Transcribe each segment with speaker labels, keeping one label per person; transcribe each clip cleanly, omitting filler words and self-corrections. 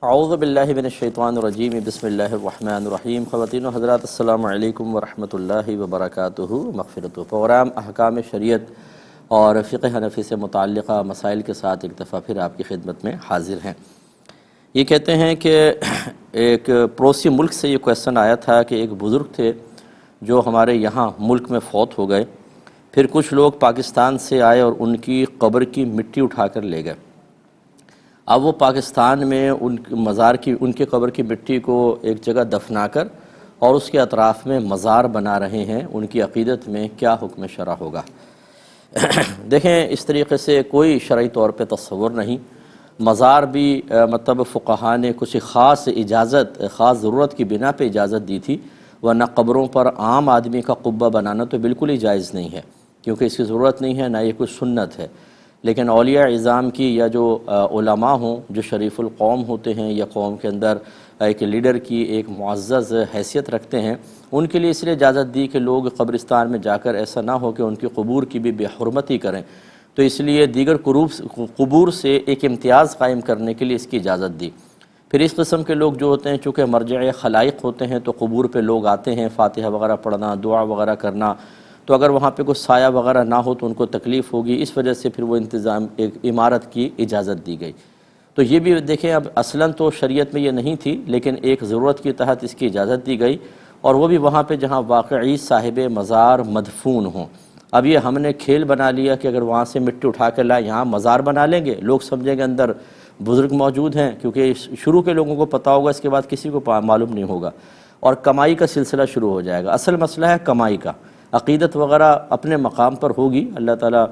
Speaker 1: اعوذ باللہ من الشیطان الرجیم بسم اللہ الرحمن الرحیم۔ خواتین و حضرات السلام علیکم ورحمۃ اللہ وبرکاتہ۔ مغفرت پروگرام احکام شریعت اور فقہ حنفی سے متعلقہ مسائل کے ساتھ ایک دفعہ پھر آپ کی خدمت میں حاضر ہیں۔ یہ کہتے ہیں کہ ایک پڑوسی ملک سے یہ کویسچن آیا تھا کہ ایک بزرگ تھے جو ہمارے یہاں ملک میں فوت ہو گئے، پھر کچھ لوگ پاکستان سے آئے اور ان کی قبر کی مٹی اٹھا کر لے گئے۔ اب وہ پاکستان میں ان کے قبر کی مٹی کو ایک جگہ دفنا کر اور اس کے اطراف میں مزار بنا رہے ہیں۔ ان کی عقیدت میں کیا حکم شرع ہوگا؟ دیکھیں، اس طریقے سے کوئی شرعی طور پہ تصور نہیں۔ مزار بھی مطلب فقہا نے کچھ خاص ضرورت کی بنا پہ اجازت دی تھی، ورنہ قبروں پر عام آدمی کا قبہ بنانا تو بالکل ہی جائز نہیں ہے، کیونکہ اس کی ضرورت نہیں ہے، نہ یہ کوئی سنت ہے۔ لیکن اولیاء اعظام کی یا جو علماء ہوں، جو شریف القوم ہوتے ہیں یا قوم کے اندر ایک لیڈر کی ایک معزز حیثیت رکھتے ہیں، ان کے لیے اس لیے اجازت دی کہ لوگ قبرستان میں جا کر ایسا نہ ہو کہ ان کی قبور کی بھی بے حرمتی کریں، تو اس لیے دیگر قبور سے ایک امتیاز قائم کرنے کے لیے اس کی اجازت دی۔ پھر اس قسم کے لوگ جو ہوتے ہیں، چونکہ مرجع خلائق ہوتے ہیں، تو قبور پہ لوگ آتے ہیں فاتحہ وغیرہ پڑھنا، دعا وغیرہ کرنا، تو اگر وہاں پہ کوئی سایہ وغیرہ نہ ہو تو ان کو تکلیف ہوگی، اس وجہ سے پھر وہ انتظام ایک عمارت کی اجازت دی گئی۔ تو یہ بھی دیکھیں، اب اصلاً تو شریعت میں یہ نہیں تھی، لیکن ایک ضرورت کے تحت اس کی اجازت دی گئی، اور وہ بھی وہاں پہ جہاں واقعی صاحب مزار مدفون ہوں۔ اب یہ ہم نے کھیل بنا لیا کہ اگر وہاں سے مٹی اٹھا کے لائے یہاں مزار بنا لیں گے، لوگ سمجھیں گے اندر بزرگ موجود ہیں، کیونکہ شروع کے لوگوں کو پتہ ہوگا، اس کے بعد کسی کو معلوم نہیں ہوگا، اور کمائی کا سلسلہ شروع ہو جائے گا۔ اصل مسئلہ ہے کمائی کا، عقیدت وغیرہ اپنے مقام پر ہوگی، اللہ تعالیٰ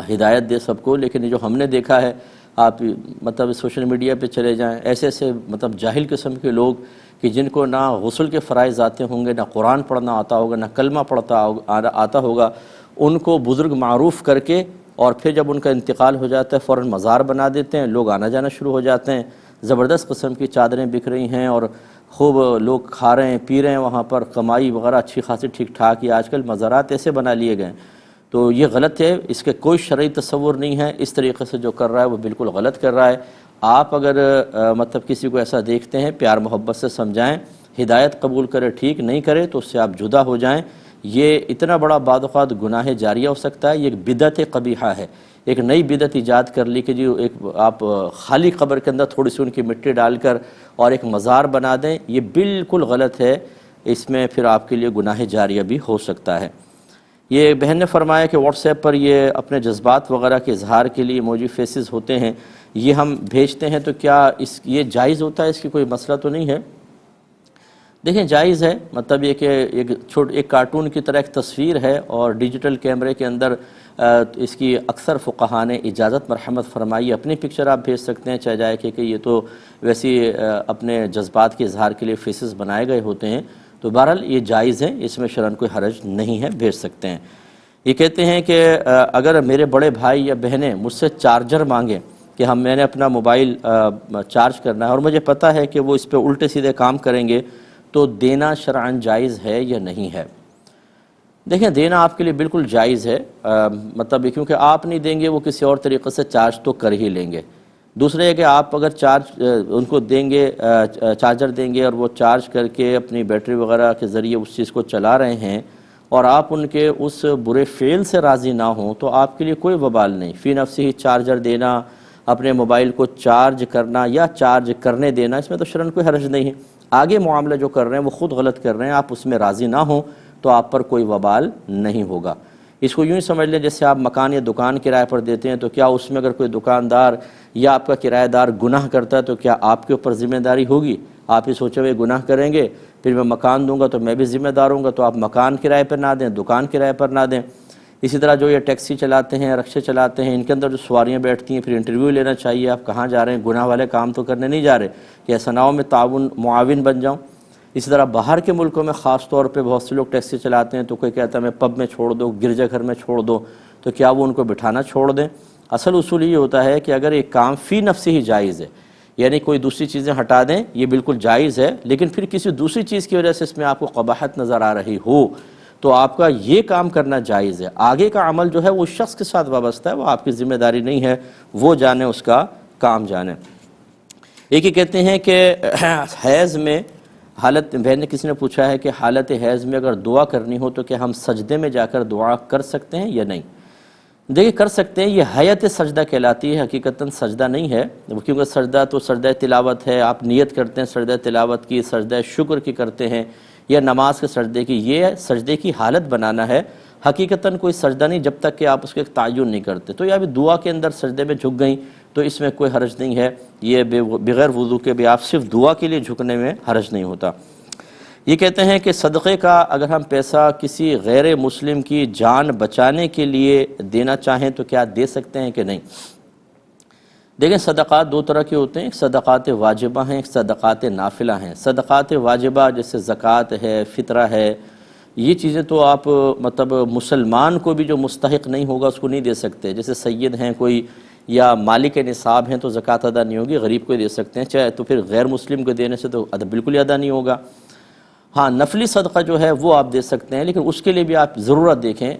Speaker 1: ہدایت دے سب کو، لیکن جو ہم نے دیکھا ہے، آپ مطلب سوشل میڈیا پہ چلے جائیں، ایسے مطلب جاہل قسم کے لوگ کہ جن کو نہ غسل کے فرائض آتے ہوں گے، نہ قرآن پڑھنا آتا ہوگا، نہ کلمہ آتا ہوگا، ان کو بزرگ معروف کر کے اور پھر جب ان کا انتقال ہو جاتا ہے فوراً مزار بنا دیتے ہیں، لوگ آنا جانا شروع ہو جاتے ہیں، زبردست قسم کی چادریں بک رہی ہیں اور خوب لوگ کھا رہے ہیں پی رہے ہیں، وہاں پر کمائی وغیرہ اچھی خاصی ٹھیک ٹھاک۔ یہ آج کل مزارات ایسے بنا لیے گئے، تو یہ غلط ہے، اس کے کوئی شرعی تصور نہیں ہے۔ اس طریقے سے جو کر رہا ہے وہ بالکل غلط کر رہا ہے۔ آپ اگر مطلب کسی کو ایسا دیکھتے ہیں، پیار محبت سے سمجھائیں، ہدایت قبول کرے، ٹھیک نہیں کرے تو اس سے آپ جدا ہو جائیں۔ یہ اتنا بڑا بعض اوقات گناہ جاریہ ہو سکتا ہے، یہ ایک بدعت قبیحہ ہے، ایک نئی بدعت ایجاد کر لی کہ جی ایک آپ خالی قبر کے اندر تھوڑی سی ان کی مٹی ڈال کر اور ایک مزار بنا دیں، یہ بالکل غلط ہے، اس میں پھر آپ کے لیے گناہ جاریہ بھی ہو سکتا ہے۔ یہ بہن نے فرمایا کہ واٹس ایپ پر یہ اپنے جذبات وغیرہ کے اظہار کے لیے ایموجی فیسز ہوتے ہیں، یہ ہم بھیجتے ہیں، تو کیا یہ جائز ہوتا ہے؟ اس کی کوئی مسئلہ تو نہیں ہے؟ دیکھیں، جائز ہے، مطلب یہ کہ ایک کارٹون کی طرح ایک تصویر ہے، اور ڈیجیٹل کیمرے کے اندر اس کی اکثر فقہا نے اجازت مرحمت فرمائی، اپنی پکچر آپ بھیج سکتے ہیں، چاہے جائے کہ یہ تو ویسی اپنے جذبات کے اظہار کے لیے فیسز بنائے گئے ہوتے ہیں، تو بہرحال یہ جائز ہے، اس میں شرعاً کوئی حرج نہیں ہے، بھیج سکتے ہیں۔ یہ کہتے ہیں کہ اگر میرے بڑے بھائی یا بہنیں مجھ سے چارجر مانگیں کہ میں نے اپنا موبائل چارج کرنا ہے، اور مجھے پتہ ہے کہ وہ اس پہ الٹے سیدھے کام کریں گے، تو دینا شرعاً جائز ہے یا نہیں ہے؟ دیکھیں، دینا آپ کے لیے بالکل جائز ہے، مطلب کیونکہ آپ نہیں دیں گے، وہ کسی اور طریقے سے چارج تو کر ہی لیں گے۔ دوسرے ہے کہ آپ اگر ان کو دیں گے، چارجر دیں گے، اور وہ چارج کر کے اپنی بیٹری وغیرہ کے ذریعے اس چیز کو چلا رہے ہیں، اور آپ ان کے اس برے فعل سے راضی نہ ہوں، تو آپ کے لیے کوئی وبال نہیں۔ فی نفسی ہی چارجر دینا، اپنے موبائل کو چارج کرنا یا چارج کرنے دینا، اس میں تو شرعاً کوئی حرج نہیں ہے۔ آگے معاملہ جو کر رہے ہیں وہ خود غلط کر رہے ہیں، آپ اس میں راضی نہ ہوں تو آپ پر کوئی وبال نہیں ہوگا۔ اس کو یوں ہی سمجھ لیں جیسے آپ مکان یا دکان کرائے پر دیتے ہیں، تو کیا اس میں اگر کوئی دکاندار یا آپ کا کرایہ دار گناہ کرتا ہے تو کیا آپ کے اوپر ذمہ داری ہوگی؟ آپ ہی سوچے ہوئے گناہ کریں گے، پھر میں مکان دوں گا تو میں بھی ذمہ دار ہوں گا، تو آپ مکان کرائے پر نہ دیں، دکان کرائے پر نہ دیں۔ اسی طرح جو یہ ٹیکسی چلاتے ہیں، رکشے چلاتے ہیں، ان کے اندر جو سواریاں بیٹھتی ہیں، پھر انٹرویو لینا چاہیے، آپ کہاں جا رہے ہیں؟ گناہ والے کام تو کرنے نہیں جا رہے، کہ ایسا نہ ہو میں معاون بن جاؤں۔ اسی طرح باہر کے ملکوں میں خاص طور پہ بہت سے لوگ ٹیکسی چلاتے ہیں، تو کوئی کہتا ہے میں پب میں چھوڑ دو، گرجا گھر میں چھوڑ دو، تو کیا وہ ان کو بٹھانا چھوڑ دیں؟ اصل اصول یہ ہوتا ہے کہ اگر ایک کام فی نفسی ہی جائز ہے، یعنی کوئی دوسری چیزیں ہٹا دیں، یہ بالکل جائز ہے، لیکن پھر کسی دوسری چیز کی وجہ سے اس میں آپ کو قباحت نظر آ رہی ہو، تو آپ کا یہ کام کرنا جائز ہے۔ آگے کا عمل جو ہے وہ شخص کے ساتھ وابستہ ہے، وہ آپ کی ذمہ داری نہیں ہے، وہ جانے، اس کا کام جانے۔ ایک ہی کہتے ہیں کہ حیض میں حالت، بہن نے کسی نے پوچھا ہے کہ حالت حیض میں اگر دعا کرنی ہو تو کیا ہم سجدے میں جا کر دعا کر سکتے ہیں یا نہیں؟ دیکھیں کر سکتے ہیں، یہ حیت سجدہ کہلاتی ہے، حقیقتاً سجدہ نہیں ہے، کیونکہ سجدہ تو سجدہ تلاوت ہے، آپ نیت کرتے ہیں سجدہ تلاوت کی، سجدہ شکر کی کرتے ہیں یا نماز کے سجدے کی، یہ سجدے کی حالت بنانا ہے، حقیقتاً کوئی سجدہ نہیں جب تک کہ آپ اس کے ایک تعین نہیں کرتے۔ تو یہ ابھی دعا کے اندر سجدے میں جھک گئیں تو اس میں کوئی حرج نہیں ہے، یہ بغیر وضو کے بھی آپ صرف دعا کے لیے جھکنے میں حرج نہیں ہوتا۔ یہ کہتے ہیں کہ صدقے کا اگر ہم پیسہ کسی غیر مسلم کی جان بچانے کے لیے دینا چاہیں تو کیا دے سکتے ہیں کہ نہیں؟ دیکھیں صدقات دو طرح کے ہوتے ہیں، ایک صدقات واجبہ ہیں، ایک صدقات نافلہ ہیں۔ صدقات واجبہ جیسے زکوٰۃ ہے، فطرہ ہے، یہ چیزیں تو آپ مطلب مسلمان کو بھی جو مستحق نہیں ہوگا اس کو نہیں دے سکتے، جیسے سید ہیں کوئی یا مالک نصاب ہیں تو زکوٰۃ ادا نہیں ہوگی، غریب کو دے سکتے ہیں، چاہے تو پھر غیر مسلم کو دینے سے تو بالکل ہی ادا نہیں ہوگا۔ ہاں نفلی صدقہ جو ہے وہ آپ دے سکتے ہیں، لیکن اس کے لیے بھی آپ ضرورت دیکھیں،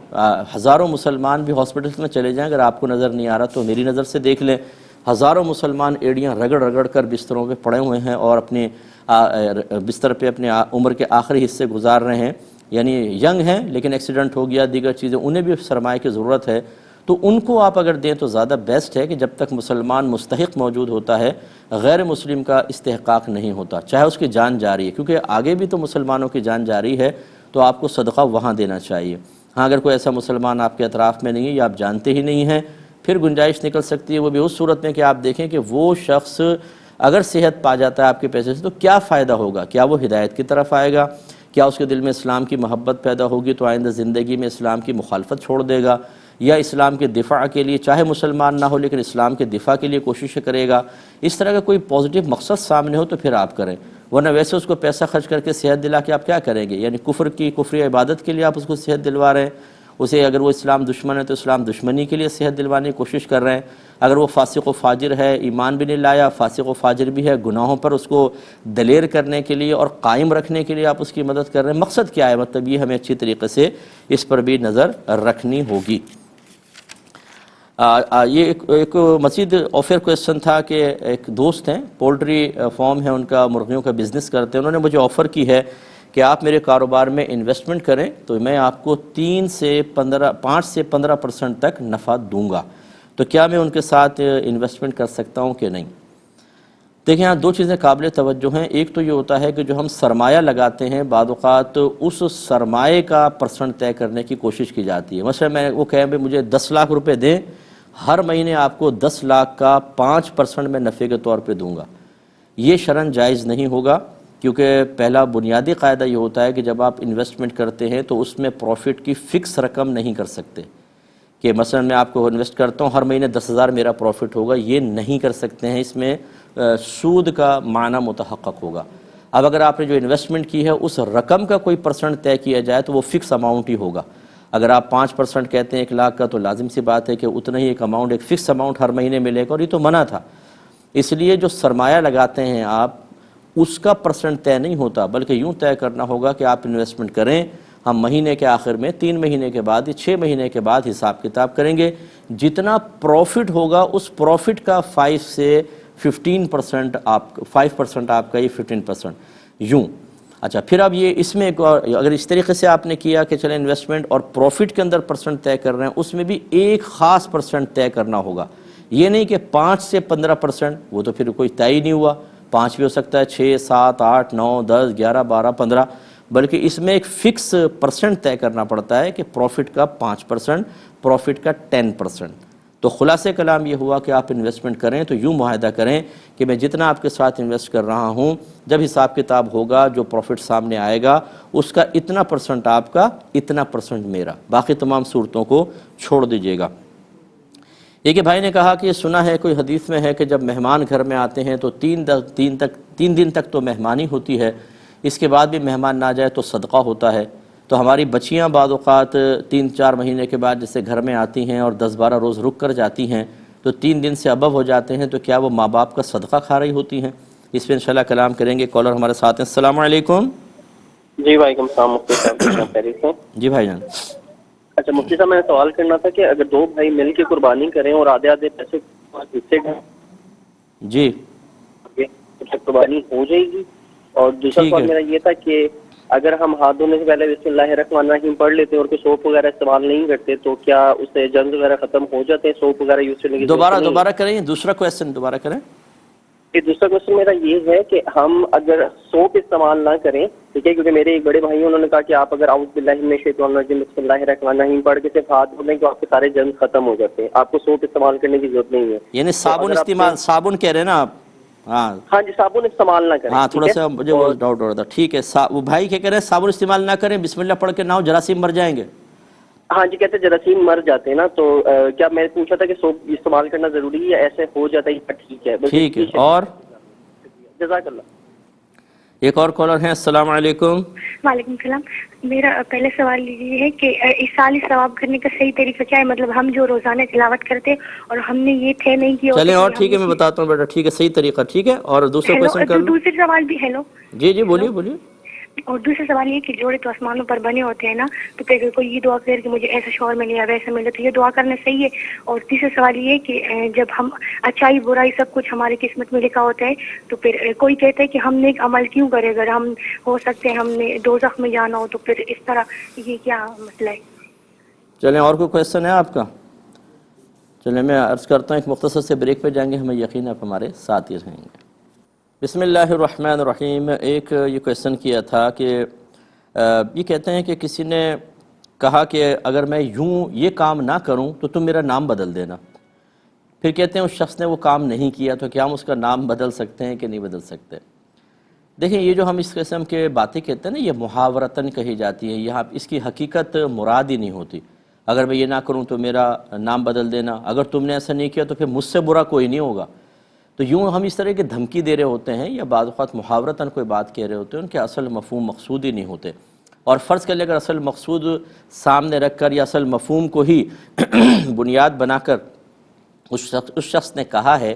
Speaker 1: ہزاروں مسلمان بھی ہاسپٹلس میں چلے جائیں، اگر آپ کو نظر نہیں آ رہا تو میری نظر سے دیکھ لیں، ہزاروں مسلمان ایڑیاں رگڑ رگڑ کر بستروں پہ پڑے ہوئے ہیں اور اپنے بستر پہ اپنے عمر کے آخری حصے گزار رہے ہیں، یعنی ینگ ہیں لیکن ایکسیڈنٹ ہو گیا، دیگر چیزیں، انہیں بھی سرمایہ کی ضرورت ہے، تو ان کو آپ اگر دیں تو زیادہ بیسٹ ہے کہ جب تک مسلمان مستحق موجود ہوتا ہے غیر مسلم کا استحقاق نہیں ہوتا، چاہے اس کی جان جاری ہے، کیونکہ آگے بھی تو مسلمانوں کی جان جاری ہے، تو آپ کو صدقہ وہاں دینا چاہیے۔ ہاں اگر کوئی ایسا مسلمان آپ کے اطراف میں نہیں ہے یا آپ جانتے ہی نہیں ہیں، پھر گنجائش نکل سکتی ہے، وہ بھی اس صورت میں کہ آپ دیکھیں کہ وہ شخص اگر صحت پا جاتا ہے آپ کے پیسے سے تو کیا فائدہ ہوگا، کیا وہ ہدایت کی طرف آئے گا، کیا اس کے دل میں اسلام کی محبت پیدا ہوگی تو آئندہ زندگی میں اسلام کی مخالفت چھوڑ دے گا، یا اسلام کے دفاع کے لیے چاہے مسلمان نہ ہو لیکن اسلام کے دفاع کے لیے کوشش کرے گا، اس طرح کا کوئی پازیٹیو مقصد سامنے ہو تو پھر آپ کریں، ورنہ ویسے اس کو پیسہ خرچ کر کے صحت دلا کے آپ کیا کریں گے؟ یعنی کفری عبادت کے لیے آپ اس کو صحت دلوا رہے ہیں، اسے اگر وہ اسلام دشمن ہے تو اسلام دشمنی کے لیے صحت دلوانے کی کوشش کر رہے ہیں، اگر وہ فاسق و فاجر ہے، ایمان بھی نہیں لایا، فاسق و فاجر بھی ہے، گناہوں پر اس کو دلیر کرنے کے لیے اور قائم رکھنے کے لیے آپ اس کی مدد کر رہے ہیں، مقصد کیا ہے؟ مطلب یہ ہمیں اچھی طریقے سے اس پر بھی نظر رکھنی ہوگی۔ یہ ایک مزید آفر کویسچن تھا کہ ایک دوست ہیں، پولٹری فارم ہے ان کا، مرغیوں کا بزنس کرتے ہیں، انہوں نے مجھے آفر کی ہے کہ آپ میرے کاروبار میں انویسٹمنٹ کریں تو میں آپ کو 5 سے 15% تک نفع دوں گا، تو کیا میں ان کے ساتھ انویسٹمنٹ کر سکتا ہوں کہ نہیں؟ دیکھیں یہاں دو چیزیں قابل توجہ ہیں، ایک تو یہ ہوتا ہے کہ جو ہم سرمایہ لگاتے ہیں بعض اوقات اس سرمایے کا پرسنٹ طے کرنے کی کوشش کی جاتی ہے، مثلا میں وہ کہیں بھی مجھے 10 لاکھ روپے دیں، ہر مہینے آپ کو 10 لاکھ کا 5% میں نفع کے طور پہ دوں گا، یہ شرعاً جائز نہیں ہوگا، کیونکہ پہلا بنیادی قاعدہ یہ ہوتا ہے کہ جب آپ انویسٹمنٹ کرتے ہیں تو اس میں پروفٹ کی فکس رقم نہیں کر سکتے، کہ مثلا میں آپ کو انویسٹ کرتا ہوں ہر مہینے 10,000 میرا پروفٹ ہوگا، یہ نہیں کر سکتے ہیں، اس میں سود کا معنی متحقق ہوگا۔ اب اگر آپ نے جو انویسٹمنٹ کی ہے اس رقم کا کوئی پرسنٹ طے کیا جائے تو وہ فکس اماؤنٹ ہی ہوگا، اگر آپ 5% کہتے ہیں 1 لاکھ کا تو لازم سی بات ہے کہ اتنا ہی ایک اماؤنٹ، ایک فکس اماؤنٹ ہر مہینے ملے گا، اور یہ تو منع تھا، اس لیے جو سرمایہ لگاتے ہیں آپ اس کا پرسنٹ طے نہیں ہوتا، بلکہ یوں طے کرنا ہوگا کہ آپ انویسٹمنٹ کریں، ہم مہینے کے آخر میں 3 مہینے کے بعد یا 6 مہینے کے بعد حساب کتاب کریں گے، جتنا پروفٹ ہوگا اس پروفٹ کا 5 سے 15% آپ 5% آپ کا، یہ 15% یوں۔ اچھا پھر اب یہ اس میں اگر اس طریقے سے آپ نے کیا کہ چلیں انویسٹمنٹ اور پروفٹ کے اندر پرسنٹ طے کر رہے ہیں، اس میں بھی ایک خاص پرسنٹ طے کرنا ہوگا، یہ نہیں کہ 5 سے 15%، وہ تو پھر کوئی طے ہی نہیں ہوا، 5 بھی ہو سکتا ہے، 6 7 8 9 10 11 12 15، بلکہ اس میں ایک فکس پرسنٹ طے کرنا پڑتا ہے کہ پروفٹ کا 5%، پروفٹ کا 10%۔ تو خلاصہ کلام یہ ہوا کہ آپ انویسٹمنٹ کریں تو یوں معاہدہ کریں کہ میں جتنا آپ کے ساتھ انویسٹ کر رہا ہوں، جب حساب کتاب ہوگا جو پروفٹ سامنے آئے گا اس کا اتنا پرسنٹ آپ کا، اتنا پرسنٹ میرا، باقی تمام صورتوں کو چھوڑ دیجیے گا۔ ایک بھائی نے کہا کہ یہ سنا ہے کوئی حدیث میں ہے کہ جب مہمان گھر میں آتے ہیں تو 3 دن تک تو مہمانی ہوتی ہے، اس کے بعد بھی مہمان نہ جائے تو صدقہ ہوتا ہے، تو ہماری بچیاں بعض اوقات 3-4 مہینے کے بعد جیسے گھر میں آتی ہیں اور 10-12 روز رک کر جاتی ہیں تو 3 دن سے ابو ہو جاتے ہیں، تو کیا وہ ماں باپ کا صدقہ کھا رہی ہوتی ہیں؟ اس پہ انشاءاللہ کلام کریں گے۔ کالر ہمارے ساتھ ہیں، السلام علیکم۔
Speaker 2: جی وعلیکم السلام مفتی صاحب، خیریت سے؟
Speaker 1: جی بھائی جان۔
Speaker 2: اچھا مفتی صاحب، میں نے سوال کرنا تھا کہ اگر 2 بھائی مل کے قربانی کریں اور آدھے آدھے پیسے حصے
Speaker 1: جی
Speaker 2: قربانی ہو جائے گی؟ اور دوسرا سوال میرا یہ تھا کہ اگر ہم ہاتھ دھونے سے پہلے بسم اللہ الرحمن الرحیم پڑھ لیتے اور کوئی سوپ وغیرہ استعمال نہیں کرتے تو کیا اس سے جرمز وغیرہ ختم ہو جاتے ہیں؟ سوپ وغیرہ یوز کرنے کی
Speaker 1: دوبارہ کریں، دوسرا کویشچن دوبارہ کریں۔
Speaker 2: دوسرا کوشچن میرا یہ ہے کہ ہم اگر سوپ استعمال نہ کریں، ٹھیک ہے، کیونکہ میرے ایک بڑے بھائی ہیں، انہوں نے کہا کہ آپ اگر اعوذ باللہ من الشیطان الرجیم بسم اللہ الرحمن الرحیم پڑھ کے صرف ہاتھ دھو لیں تو آپ کے سارے جرمز ختم ہو جاتے ہیں، آپ کو سوپ استعمال کرنے کی ضرورت نہیں ہے۔
Speaker 1: یعنی صابن کہہ رہے ہیں نا آپ؟
Speaker 2: ہاں جی، صابن استعمال نہ کریں۔
Speaker 1: ہاں، تھوڑا سا مجھے وہ ڈاؤٹ ہو رہا تھا۔ ٹھیک ہے، وہ بھائی کیا کہہ رہے ہیں؟ صابن استعمال نہ کریں، بسم اللہ پڑھ کے نہ ہو، جراثیم مر جائیں گے۔
Speaker 2: ہاں جی، کہتے ہیں جراثیم مر جاتے ہیں نا، تو کیا میں نے پوچھا تھا کہ سوپ استعمال کرنا ضروری ہے یا ایسے ہو جاتا ہے؟ ٹھیک ہے،
Speaker 1: ٹھیک ہے۔ اور
Speaker 2: جزاک اللہ۔
Speaker 1: ایک اور کالر ہیں، السلام علیکم۔
Speaker 3: وعلیکم السلام۔ میرا پہلے سوال یہ ہے کہ اِسال ثواب کرنے کا صحیح طریقہ کیا ہے؟ مطلب ہم جو روزانہ تلاوت کرتے اور ہم نے یہ طے نہیں کیا۔
Speaker 1: چلیں اور ٹھیک ہے، میں بتاتا ہوں بیٹا، ٹھیک ہے، صحیح طریقہ ٹھیک ہے۔ اور دوسرا کویشچن کر لوں؟
Speaker 3: دوسرے سوال بھی ہیلو
Speaker 1: جی جی بولیے بولیے۔
Speaker 3: اور دوسرا سوال یہ کہ جوڑے تو آسمانوں پر بنے ہوتے ہیں نا، تو پھر کوئی یہ دعا کرے کہ مجھے ایسا شوہر ملے یا ویسا ملے تو یہ دعا کرنا صحیح ہے؟ اور تیسرا سوال یہ کہ جب ہم اچھائی برائی سب کچھ ہماری قسمت میں لکھا ہوتا ہے تو پھر کوئی کہتا ہے کہ ہم نیک عمل کیوں کرے، اگر ہم ہو سکتے ہیں ہم نے دوزخ میں جانا ہو، تو پھر اس طرح یہ کیا مسئلہ ہے؟
Speaker 1: چلیں اور کوئی کویشچن ہے آپ کا؟ چلیں میں عرض کرتا ہوں، ایک مختصر سے بریک پہ جائیں گے، ہمیں یقین آپ ہمارے ساتھ ہی رہیں گے۔ بسم اللہ الرحمن الرحیم۔ ایک یہ کویشچن کیا تھا کہ یہ کہتے ہیں کہ کسی نے کہا کہ اگر میں یوں یہ کام نہ کروں تو تم میرا نام بدل دینا۔ پھر کہتے ہیں اس شخص نے وہ کام نہیں کیا تو کیا ہم اس کا نام بدل سکتے ہیں کہ نہیں بدل سکتے؟ دیکھیں، یہ جو ہم اس قسم کے باتیں کہتے ہیں نا، یہ محاورتاً کہی جاتی ہیں، یہاں اس کی حقیقت مراد ہی نہیں ہوتی۔ اگر میں یہ نہ کروں تو میرا نام بدل دینا، اگر تم نے ایسا نہیں کیا تو پھر مجھ سے برا کوئی نہیں ہوگا۔ تو یوں ہم اس طرح کی دھمکی دے رہے ہوتے ہیں یا بعض اوقات محاورتاً کوئی بات کہہ رہے ہوتے ہیں، ان کے اصل مفہوم مقصود ہی نہیں ہوتے۔ اور فرض کر لیں اگر اصل مقصود سامنے رکھ کر یا اصل مفہوم کو ہی بنیاد بنا کر اس شخص نے کہا ہے،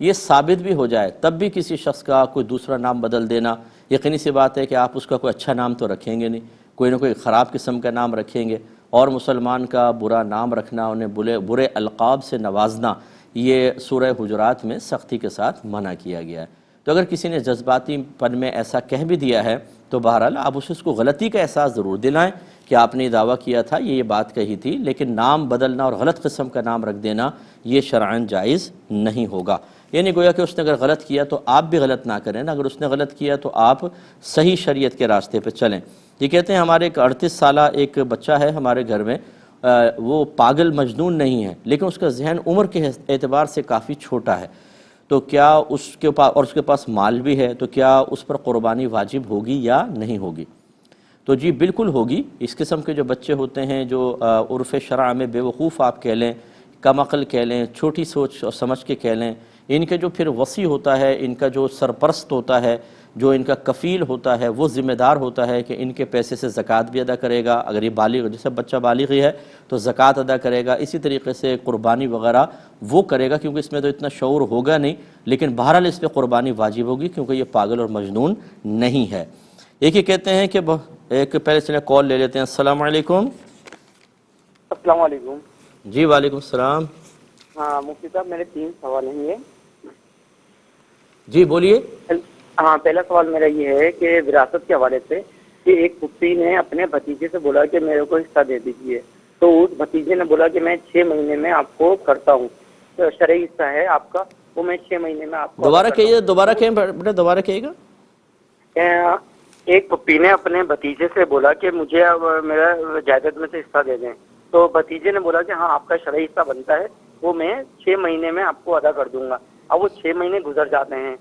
Speaker 1: یہ ثابت بھی ہو جائے، تب بھی کسی شخص کا کوئی دوسرا نام بدل دینا یقینی سی بات ہے کہ آپ اس کا کوئی اچھا نام تو رکھیں گے نہیں، کوئی نہ کوئی خراب قسم کا نام رکھیں گے۔ اور مسلمان کا برا نام رکھنا، انہیں برے القاب سے نوازنا، یہ سورہ حجرات میں سختی کے ساتھ منع کیا گیا ہے۔ تو اگر کسی نے جذباتی پن میں ایسا کہہ بھی دیا ہے تو بہرحال آپ اس کو غلطی کا احساس ضرور دلائیں کہ آپ نے دعویٰ کیا تھا، یہ بات کہی تھی، لیکن نام بدلنا اور غلط قسم کا نام رکھ دینا یہ شرعاً جائز نہیں ہوگا۔ یعنی گویا کہ اس نے اگر غلط کیا تو آپ بھی غلط نہ کریں نا، اگر اس نے غلط کیا تو آپ صحیح شریعت کے راستے پہ چلیں۔ یہ کہتے ہیں ہمارے ایک 38 سالہ ایک بچہ ہے ہمارے گھر میں، وہ پاگل مجنون نہیں ہے لیکن اس کا ذہن عمر کے اعتبار سے کافی چھوٹا ہے، تو کیا اس کے پاس اور اس کے پاس مال بھی ہے، تو کیا اس پر قربانی واجب ہوگی یا نہیں ہوگی؟ تو جی بالکل ہوگی۔ اس قسم کے جو بچے ہوتے ہیں جو عرف شرع میں بے وقوف آپ کہہ لیں، کم عقل کہہ لیں، چھوٹی سوچ اور سمجھ کے کہہ لیں، ان کے جو پھر وصی ہوتا ہے، ان کا جو سرپرست ہوتا ہے، جو ان کا کفیل ہوتا ہے، وہ ذمہ دار ہوتا ہے کہ ان کے پیسے سے زکوٰۃ بھی ادا کرے گا، اگر یہ بالغ جیسے بچہ بالغ ہی ہے تو زکوٰۃ ادا کرے گا، اسی طریقے سے قربانی وغیرہ وہ کرے گا، کیونکہ اس میں تو اتنا شعور ہوگا نہیں، لیکن بہرحال اس پہ قربانی واجب ہوگی کیونکہ یہ پاگل اور مجنون نہیں ہے۔ ایک ہی کہتے ہیں کہ ایک پہلے چلیں کال لے لیتے ہیں۔ السلام علیکم۔
Speaker 4: السلام علیکم۔
Speaker 1: جی وعلیکم السلام۔
Speaker 4: ہاں مفتی صاحب، میرے 3 سوال ہیں یہ۔
Speaker 1: جی بولیے۔
Speaker 4: ہاں، پہلا سوال میرا یہ ہے کہ وراثت کے حوالے سے کہ ایک پھپھی نے اپنے بھتیجے سے بولا کہ میرے کو حصہ دے دیجیے، تو اس بھتیجے نے بولا کہ میں 6 مہینے میں آپ کو کرتا ہوں، تو شرعی حصہ ہے آپ کا، وہ میں 6 مہینے میں آپ کو
Speaker 1: دوبارہ کہیے، دوبارہ کہیں بیٹا، دوبارہ کہیے گا۔
Speaker 4: ایک پھپھی نے اپنے بھتیجے سے بولا کہ مجھے اب میرا جائیداد میں سے حصہ دے دیں، تو بھتیجے نے بولا کہ ہاں آپ کا شرعی حصہ بنتا ہے، وہ میں 6 مہینے میں آپ کو ادا کر دوں گا۔ اب وہ 6 مہینے گزر جاتے ہیں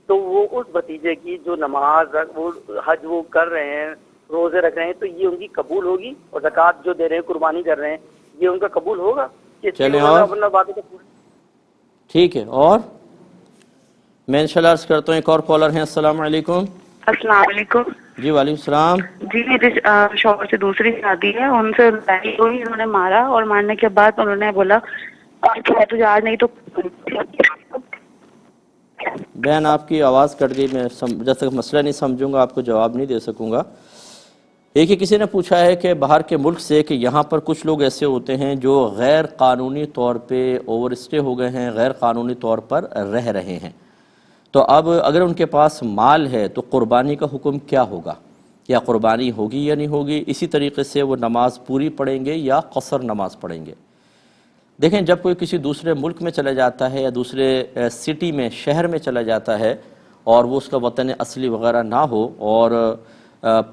Speaker 4: تو وہ اس بھتیجے کی جو نماز، وہ حج وہ کر رہے ہیں، روزے رکھ رہے ہیں، تو یہ ان کی قبول ہوگی؟ اور زکوٰۃ جو دے رہے ہیں، قربانی کر رہے ہیں، یہ ان کا قبول ہوگا؟
Speaker 1: چلیں اور ٹھیک ہے، اور میں انشاءاللہ عرض کرتا ہوں ایک اور کالر ہیں۔ السلام علیکم۔
Speaker 5: السلام علیکم۔
Speaker 1: جی وعلیکم السلام۔
Speaker 5: جی میرے شوہر سے دوسری شادی ہے، ان سے لڑائی ہوئی، انہوں نے مارا، اور مارنے کے بعد انہوں نے بولا کہ میں تجھے آج نہیں تو
Speaker 1: بہن آپ کی آواز کٹ گئی، میں جب تک مسئلہ نہیں سمجھوں گا آپ کو جواب نہیں دے سکوں گا۔ ایک ہی کسی نے پوچھا ہے کہ باہر کے ملک سے کہ یہاں پر کچھ لوگ ایسے ہوتے ہیں جو غیر قانونی طور پہ اوور اسٹے ہو گئے ہیں، غیر قانونی طور پر رہ رہے ہیں، تو اب اگر ان کے پاس مال ہے تو قربانی کا حکم کیا ہوگا؟ کیا قربانی ہوگی یا نہیں ہوگی؟ اسی طریقے سے وہ نماز پوری پڑھیں گے یا قصر نماز پڑھیں گے؟ دیکھیں، جب کوئی کسی دوسرے ملک میں چلا جاتا ہے یا دوسرے سٹی میں، شہر میں چلا جاتا ہے اور وہ اس کا وطن اصلی وغیرہ نہ ہو اور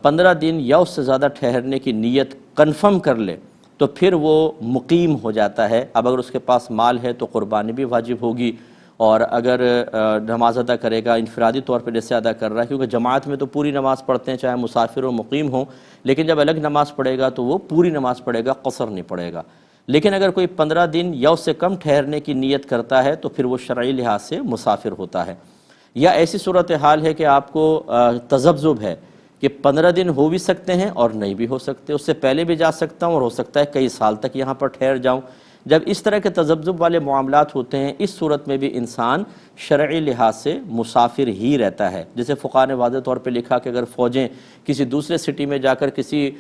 Speaker 1: 15 دن یا اس سے زیادہ ٹھہرنے کی نیت کنفرم کر لے تو پھر وہ مقیم ہو جاتا ہے۔ اب اگر اس کے پاس مال ہے تو قربانی بھی واجب ہوگی، اور اگر نماز ادا کرے گا انفرادی طور پہ جیسے ادا کر رہا ہے، کیونکہ جماعت میں تو پوری نماز پڑھتے ہیں چاہے مسافر و مقیم ہوں، لیکن جب الگ نماز پڑھے گا تو وہ پوری نماز پڑھے گا، قصر نہیں پڑھے گا۔ لیکن اگر کوئی 15 دن یا اس سے کم ٹھہرنے کی نیت کرتا ہے تو پھر وہ شرعی لحاظ سے مسافر ہوتا ہے۔ یا ایسی صورتحال ہے کہ آپ کو تذبذب ہے کہ 15 دن ہو بھی سکتے ہیں اور نہیں بھی ہو سکتے، اس سے پہلے بھی جا سکتا ہوں اور ہو سکتا ہے کئی سال تک یہاں پر ٹھہر جاؤں۔ جب اس طرح کے تذبذب والے معاملات ہوتے ہیں، اس صورت میں بھی انسان شرعی لحاظ سے مسافر ہی رہتا ہے۔ جیسے فقہاء نے واضح طور پہ لکھا کہ اگر فوجیں کسی دوسرے سٹی میں جا کر کسی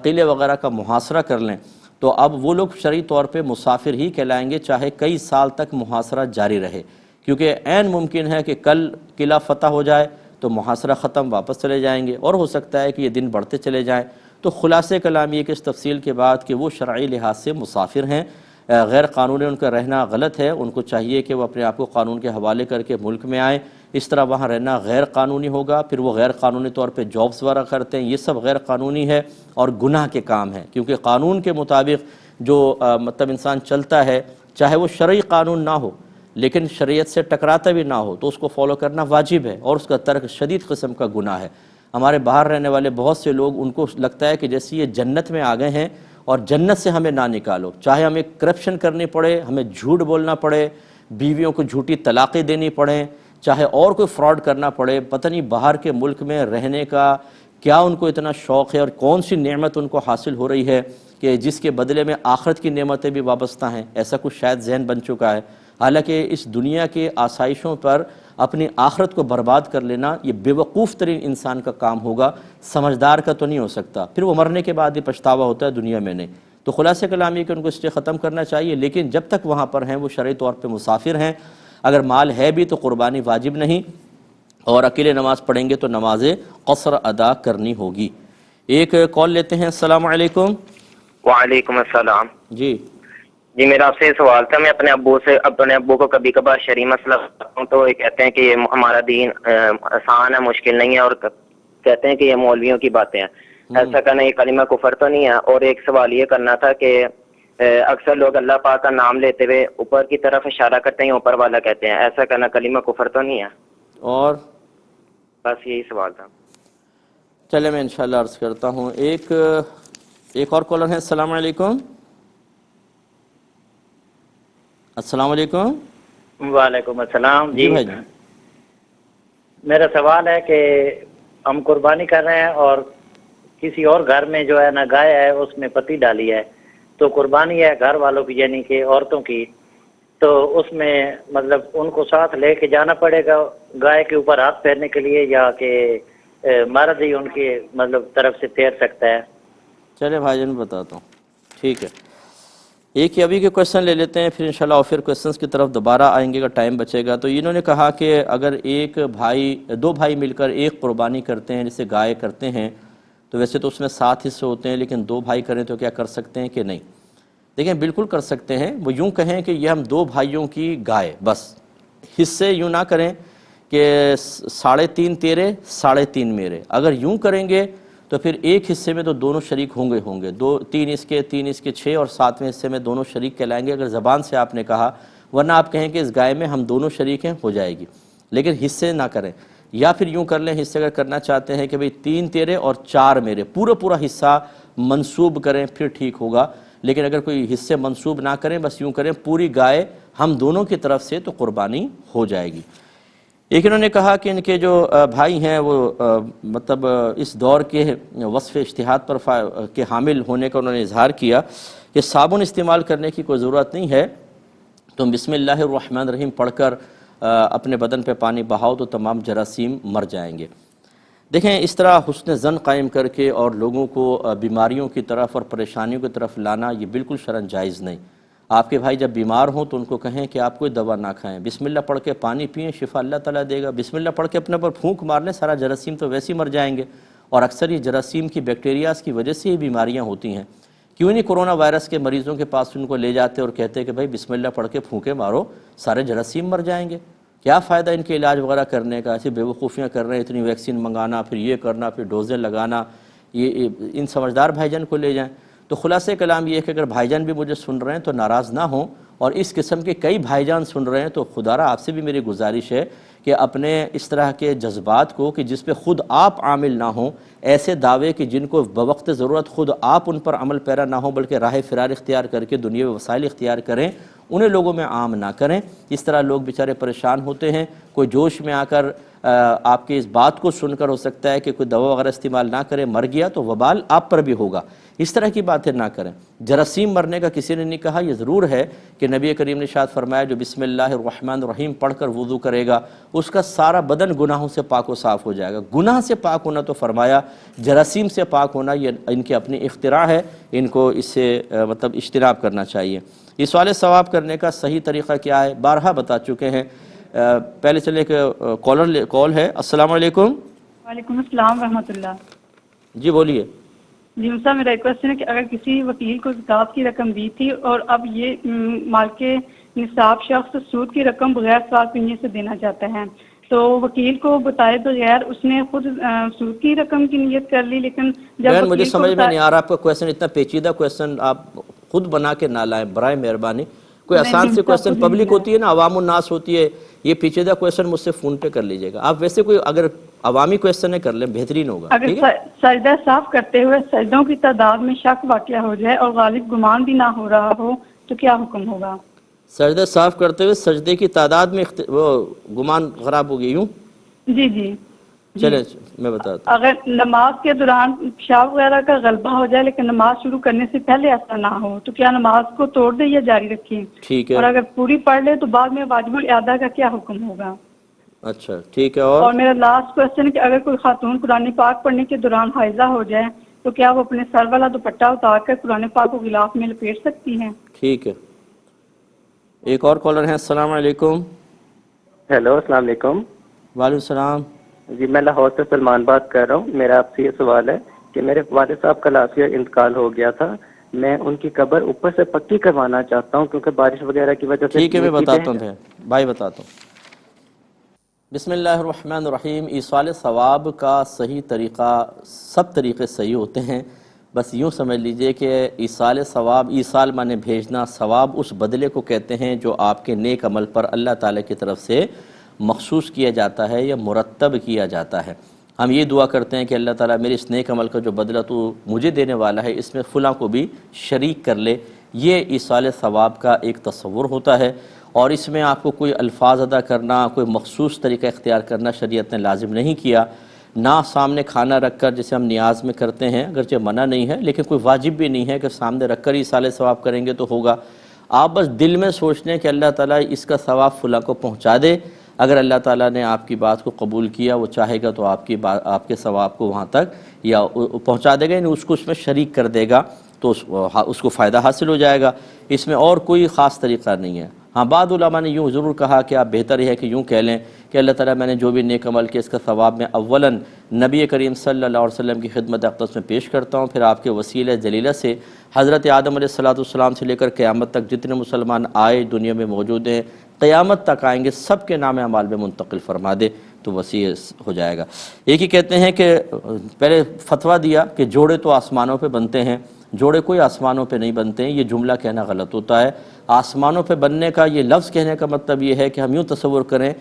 Speaker 1: قلعے وغیرہ کا محاصرہ کر لیں تو اب وہ لوگ شرعی طور پہ مسافر ہی کہلائیں گے، چاہے کئی سال تک محاصرہ جاری رہے، کیونکہ عین ممکن ہے کہ کل قلعہ فتح ہو جائے تو محاصرہ ختم، واپس چلے جائیں گے، اور ہو سکتا ہے کہ یہ دن بڑھتے چلے جائیں۔ تو خلاصے کلام یہ کہ اس تفصیل کے بعد کہ وہ شرعی لحاظ سے مسافر ہیں، غیر قانونی ان کا رہنا غلط ہے، ان کو چاہیے کہ وہ اپنے آپ کو قانون کے حوالے کر کے ملک میں آئیں۔ اس طرح وہاں رہنا غیر قانونی ہوگا، پھر وہ غیر قانونی طور پہ جابس وغیرہ کرتے ہیں، یہ سب غیر قانونی ہے اور گناہ کے کام ہیں، کیونکہ قانون کے مطابق جو مطلب انسان چلتا ہے، چاہے وہ شرعی قانون نہ ہو لیکن شریعت سے ٹکراتا بھی نہ ہو تو اس کو فالو کرنا واجب ہے، اور اس کا ترک شدید قسم کا گناہ ہے۔ ہمارے باہر رہنے والے بہت سے لوگ، ان کو لگتا ہے کہ جیسے یہ جنت میں آ گئے ہیں اور جنت سے ہمیں نہ نکالو، چاہے ہمیں کرپشن کرنی پڑے، ہمیں جھوٹ بولنا پڑے، بیویوں کو جھوٹی طلاقیں دینی پڑیں، چاہے اور کوئی فراڈ کرنا پڑے، پتہ نہیں باہر کے ملک میں رہنے کا کیا ان کو اتنا شوق ہے اور کون سی نعمت ان کو حاصل ہو رہی ہے کہ جس کے بدلے میں آخرت کی نعمتیں بھی وابستہ ہیں۔ ایسا کچھ شاید ذہن بن چکا ہے، حالانکہ اس دنیا کے آسائشوں پر اپنی آخرت کو برباد کر لینا یہ بے وقوف ترین انسان کا کام ہوگا، سمجھدار کا تو نہیں ہو سکتا، پھر وہ مرنے کے بعد ہی پچھتاوا ہوتا ہے، دنیا میں نہیں۔ تو خلاصہ کلام یہ کہ ان کو اس سے ختم کرنا چاہیے، لیکن جب تک وہاں پر ہیں وہ شرعی طور پہ مسافر ہیں، اگر مال ہے بھی تو قربانی واجب نہیں، اور اکیلے نماز پڑھیں گے تو نماز قصر ادا کرنی ہوگی۔ ایک کال لیتے ہیں۔ السلام علیکم۔
Speaker 6: وعلیکم السلام۔
Speaker 1: جی
Speaker 6: میرا آپ سے یہ سوال تھا، میں اپنے ابو کو کبھی کبھار شرعی مسئلہ بتاتا ہوں تو یہ کہتے ہیں کہ یہ ہمارا دین آسان ہے، مشکل نہیں ہے، اور کہتے ہیں کہ یہ مولویوں کی باتیں ہیں، ایسا کرنا یہ کلمہ کفر تو نہیں ہے؟ اور ایک سوال یہ کرنا تھا کہ اکثر لوگ اللہ پاک کا نام لیتے ہوئے اوپر کی طرف اشارہ کرتے ہیں، اوپر والا کہتے ہیں، ایسا کرنا کلمہ کفر تو نہیں ہے؟
Speaker 1: اور
Speaker 6: بس یہی سوال تھا۔
Speaker 1: چلے میں انشاءاللہ عرض کرتا ہوں۔ ایک اور کالر ہے۔ السلام علیکم۔ السلام علیکم۔
Speaker 7: وعلیکم السلام۔
Speaker 1: جی بھائی جان،
Speaker 7: میرا سوال ہے کہ ہم قربانی کر رہے ہیں اور کسی اور گھر میں جو ہے نا گائے ہے، اس میں پتی ڈالی ہے، تو قربانی ہے گھر والوں کی یعنی کہ عورتوں کی، تو اس میں مطلب ان کو ساتھ لے کے جانا پڑے گا گائے کے اوپر ہاتھ پھیرنے کے لیے، یا کہ مرد ہی ان کی مطلب طرف سے پھیر سکتا ہے؟
Speaker 1: چلے بھائی جان بتاتا ہوں، ٹھیک ہے۔ ایک ہی ابھی کے کوشچن لے لیتے ہیں، پھر انشاءاللہ اور پھر کوشچنس کی طرف دوبارہ آئیں گے اگر ٹائم بچے گا۔ تو انہوں نے کہا کہ اگر دو بھائی مل کر ایک قربانی کرتے ہیں، جیسے گائے کرتے ہیں، تو ویسے تو اس میں 7 حصے ہوتے ہیں، لیکن 2 بھائی کریں تو کیا کر سکتے ہیں کہ نہیں؟ دیکھیں بالکل کر سکتے ہیں۔ وہ یوں کہیں کہ یہ ہم 2 بھائیوں کی گائے، بس حصے یوں نہ کریں کہ 3.5 تیرے 3.5 میرے، اگر یوں کریں گے تو پھر ایک حصے میں تو دونوں شریک ہوں گے، 3 اس کے 6 اور 7ویں حصے میں دونوں شریک کہلائیں گے اگر زبان سے آپ نے کہا، ورنہ آپ کہیں کہ اس گائے میں ہم دونوں شریک ہیں، ہو جائے گی، لیکن حصے نہ کریں۔ یا پھر یوں کر لیں، حصے اگر کرنا چاہتے ہیں کہ بھئی 3 تیرے اور 4 میرے، پورا حصہ منسوب کریں، پھر ٹھیک ہوگا۔ لیکن اگر کوئی حصے منسوب نہ کریں، بس یوں کریں پوری گائے ہم دونوں کی طرف سے، تو قربانی ہو جائے گی۔ ایک انہوں نے کہا کہ ان کے جو بھائی ہیں وہ مطلب اس دور کے وصف اجتہاد پر کے حامل ہونے کا انہوں نے اظہار کیا کہ صابن استعمال کرنے کی کوئی ضرورت نہیں ہے، تم بسم اللہ الرحمن الرحیم پڑھ کر اپنے بدن پہ پانی بہاؤ تو تمام جراثیم مر جائیں گے۔ دیکھیں اس طرح حسن ظن قائم کر کے اور لوگوں کو بیماریوں کی طرف اور پریشانیوں کی طرف لانا یہ بالکل شرعاً جائز نہیں۔ آپ کے بھائی جب بیمار ہوں تو ان کو کہیں کہ آپ کوئی دوا نہ کھائیں، بسم اللہ پڑھ کے پانی پئیں، شفا اللہ تعالیٰ دے گا۔ بسم اللہ پڑھ کے اپنے پر پھونک مار لیں، سارا جراثیم تو ویسے ہی مر جائیں گے، اور اکثر یہ جراثیم کی بیکٹیریاز کی وجہ سے یہ بیماریاں ہوتی ہیں۔ کیوں نہیں کورونا وائرس کے مریضوں کے پاس ان کو لے جاتے اور کہتے کہ بھائی بسم اللہ پڑھ کے پھونکے مارو، سارے جراثیم مر جائیں گے؟ کیا فائدہ ان کے علاج وغیرہ کرنے کا؟ ایسی بیوقوفیاں کر رہے ہیں، اتنی ویکسین منگانا، پھر یہ کرنا، پھر ڈوزیں لگانا۔ یہ ان سمجھدار بھائی جان کو لے جائیں۔ تو خلاصہ کلام یہ ہے کہ اگر بھائی جان بھی مجھے سن رہے ہیں تو ناراض نہ ہوں، اور اس قسم کے کئی بھائی جان سن رہے ہیں تو خدا را آپ سے بھی میری گزارش ہے کہ اپنے اس طرح کے جذبات کو کہ جس پہ خود آپ عامل نہ ہوں، ایسے دعوے کہ جن کو بوقت ضرورت خود آپ ان پر عمل پیرا نہ ہوں بلکہ راہ فرار اختیار کر کے دنیاوی وسائل اختیار کریں، انہیں لوگوں میں عام نہ کریں۔ اس طرح لوگ بیچارے پریشان ہوتے ہیں، کوئی جوش میں آ کر آپ کے اس بات کو سن کر ہو سکتا ہے کہ کوئی دوا وغیرہ استعمال نہ کرے، مر گیا تو وبال آپ پر بھی ہوگا۔ اس طرح کی باتیں نہ کریں۔ جراثیم مرنے کا کسی نے نہیں کہا، یہ ضرور ہے کہ نبی کریم نے ارشاد فرمایا جو بسم اللہ الرحمن الرحیم پڑھ کر وضو کرے گا اس کا سارا بدن گناہوں سے پاک و صاف ہو جائے گا۔ گناہ سے پاک ہونا تو فرمایا، جراثیم سے پاک ہونا یہ ان کی اپنی اختراع ہے، ان کو اس سے مطلب اجتناب کرنا چاہیے۔ اس سوال ثواب کرنے کا صحیح طریقہ کیا ہے؟ بارہا بتا چکے ہیں۔ پہلے چلے کہ کال ہے۔ السلام علیکم۔
Speaker 8: وعلیکم السلام ورحمۃ اللہ۔
Speaker 1: جی بولیے۔
Speaker 8: جی صاحب، میرا ایک کوشچن ہے کہ اگر کسی وکیل کو زکوٰۃ کی رقم دی تھی اور اب یہ مال کے نصاب شخص سود کی رقم بغیر سواد پینے سے دینا چاہتا ہے، تو وکیل کو بتائے بغیر اس نے خود سود کی رقم کی نیت کر لی، لیکن جب
Speaker 1: مجھے سمجھ میں نہیں آ رہا آپ کا کویشچن، اتنا پیچیدہ کویشچن آپ خود بنا کے نہ لائیں برائے مہربانی۔ کوئی آسان سے کویشچن، پبلک ہوتی ہے نا، عوام الناس ہوتی ہے، یہ پیچیدہ کویشچن مجھ سے فون پہ کر لیجیے گا۔ آپ ویسے کوئی اگر عوامی کویشچن ہے کر لیں، بہترین ہوگا۔
Speaker 8: اگر سجدہ صاف کرتے ہوئے سجدوں کی تعداد میں شک واقع ہو جائے اور غالب گمان بھی نہ ہو رہا ہو تو کیا حکم ہوگا؟
Speaker 1: سجدہ صاف کرتے ہوئے سجدے کی تعداد میں وہ گمان خراب ہو گئی، یوں؟
Speaker 8: جی جی
Speaker 1: چلیں میں بتاتا ہوں۔
Speaker 8: اگر نماز کے دوران پیشاب وغیرہ کا غلبہ ہو جائے لیکن نماز شروع کرنے سے پہلے ایسا نہ ہو تو کیا نماز کو توڑ دے یا جاری رکھیں؟
Speaker 1: ٹھیک ہے۔
Speaker 8: اور اگر پوری پڑھ لے تو بعد میں واجب الادا کا کیا حکم ہوگا؟
Speaker 1: اچھا ٹھیک ہے۔
Speaker 8: اور میرا لاسٹ کوشچن ہے کہ اگر کوئی خاتون قرآن پاک پڑھنے کے دوران حائضہ ہو جائے تو کیا وہ اپنے سر والا دوپٹہ اتار کر قرآن پاک کو غلاف میں لپیٹ سکتی ہیں؟
Speaker 1: ٹھیک ہے۔ ایک اور کالر ہیں۔ السلام علیکم۔
Speaker 2: ہیلو، السلام علیکم۔
Speaker 1: وعلیکم السلام۔
Speaker 2: جی میں لاہور سے سلمان بات کر رہا ہوں۔ میرا آپ سے یہ سوال ہے کہ میرے والد صاحب کا لاسٹ ایئر انتقال ہو گیا تھا، میں ان کی قبر اوپر سے پکی کروانا چاہتا ہوں کیونکہ بارش وغیرہ کی وجہ سے۔
Speaker 1: ٹھیک ہے میں بتاتا ہوں بھائی بتاتا ہوں۔ بسم اللہ الرحمن الرحیم۔ ایصال ثواب کا صحیح طریقہ، سب طریقے صحیح ہوتے ہیں، بس یوں سمجھ لیجئے کہ ایصال ثواب، ایصال معنی بھیجنا، ثواب اس بدلے کو کہتے ہیں جو آپ کے نیک عمل پر اللہ تعالیٰ کی طرف سے مخصوص کیا جاتا ہے یا مرتب کیا جاتا ہے۔ ہم یہ دعا کرتے ہیں کہ اللہ تعالیٰ میرے اس نیک عمل کا جو بدلہ تو مجھے دینے والا ہے اس میں فلاں کو بھی شریک کر لے۔ یہ ایصال ثواب کا ایک تصور ہوتا ہے، اور اس میں آپ کو کوئی الفاظ ادا کرنا، کوئی مخصوص طریقہ اختیار کرنا شریعت نے لازم نہیں کیا۔ نہ سامنے کھانا رکھ کر جسے ہم نیاز میں کرتے ہیں، اگرچہ منع نہیں ہے لیکن کوئی واجب بھی نہیں ہے کہ سامنے رکھ کر ایصال ثواب کریں گے تو ہوگا۔ آپ بس دل میں سوچ لیں کہ اللہ تعالیٰ اس کا ثواب فلاں کو پہنچا دے۔ اگر اللہ تعالیٰ نے آپ کی بات کو قبول کیا، وہ چاہے گا تو آپ کے ثواب کو وہاں تک یا پہنچا دے گا، یعنی اس کو اس میں شریک کر دے گا تو اس کو فائدہ حاصل ہو جائے گا۔ اس میں اور کوئی خاص طریقہ نہیں ہے۔ ہاں بعض علماء نے یوں ضرور کہا کہ آپ بہتر ہے کہ یوں کہہ لیں کہ اللہ تعالیٰ میں نے جو بھی نیک عمل کیا اس کا ثواب میں اولاً نبی کریم صلی اللہ علیہ وسلم کی خدمت اقدس میں پیش کرتا ہوں، پھر آپ کے وسیلہ جلیلہ سے حضرت آدم علیہ السلام سے لے کر قیامت تک جتنے مسلمان آئے دنیا میں موجود ہیں، قیامت تک آئیں گے، سب کے نام اعمال میں منتقل فرما دے تو وسیع ہو جائے گا۔ ایک ہی کہتے ہیں کہ پہلے فتویٰ دیا کہ جوڑے تو آسمانوں پہ بنتے ہیں، جوڑے کوئی آسمانوں پہ نہیں بنتے ہیں، یہ جملہ کہنا غلط ہوتا ہے۔ آسمانوں پہ بننے کا یہ لفظ کہنے کا مطلب یہ ہے کہ ہم یوں تصور کریں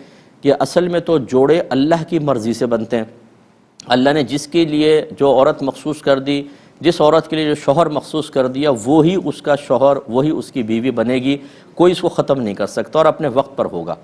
Speaker 1: کہ اصل میں تو جوڑے اللہ کی مرضی سے بنتے ہیں۔ اللہ نے جس کے لیے جو عورت مخصوص کر دی، جس عورت کے لیے جو شوہر مخصوص کر دیا، وہی اس کا شوہر، وہی اس کی بیوی بنے گی، کوئی اس کو ختم نہیں کر سکتا اور اپنے وقت پر ہوگا۔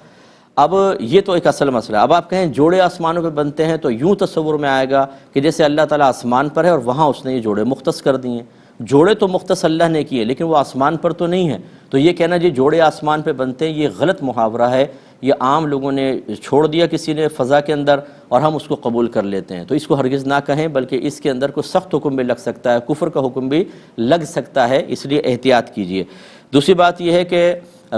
Speaker 1: اب یہ تو ایک اصل مسئلہ ہے۔ اب آپ کہیں جوڑے آسمانوں پہ بنتے ہیں تو یوں تصور میں آئے گا کہ جیسے اللہ تعالیٰ آسمان پر ہے اور وہاں اس نے یہ جوڑے مختص کر دیے ہیں۔ جوڑے تو مختص اللہ نے کیے لیکن وہ آسمان پر تو نہیں ہے، تو یہ کہنا جی جوڑے آسمان پہ بنتے ہیں، یہ غلط محاورہ ہے، یہ عام لوگوں نے چھوڑ دیا کسی نے فضا کے اندر اور ہم اس کو قبول کر لیتے ہیں، تو اس کو ہرگز نہ کہیں، بلکہ اس کے اندر کوئی سخت حکم بھی لگ سکتا ہے، کفر کا حکم بھی لگ سکتا ہے، اس لیے احتیاط کیجئے۔ دوسری بات یہ ہے کہ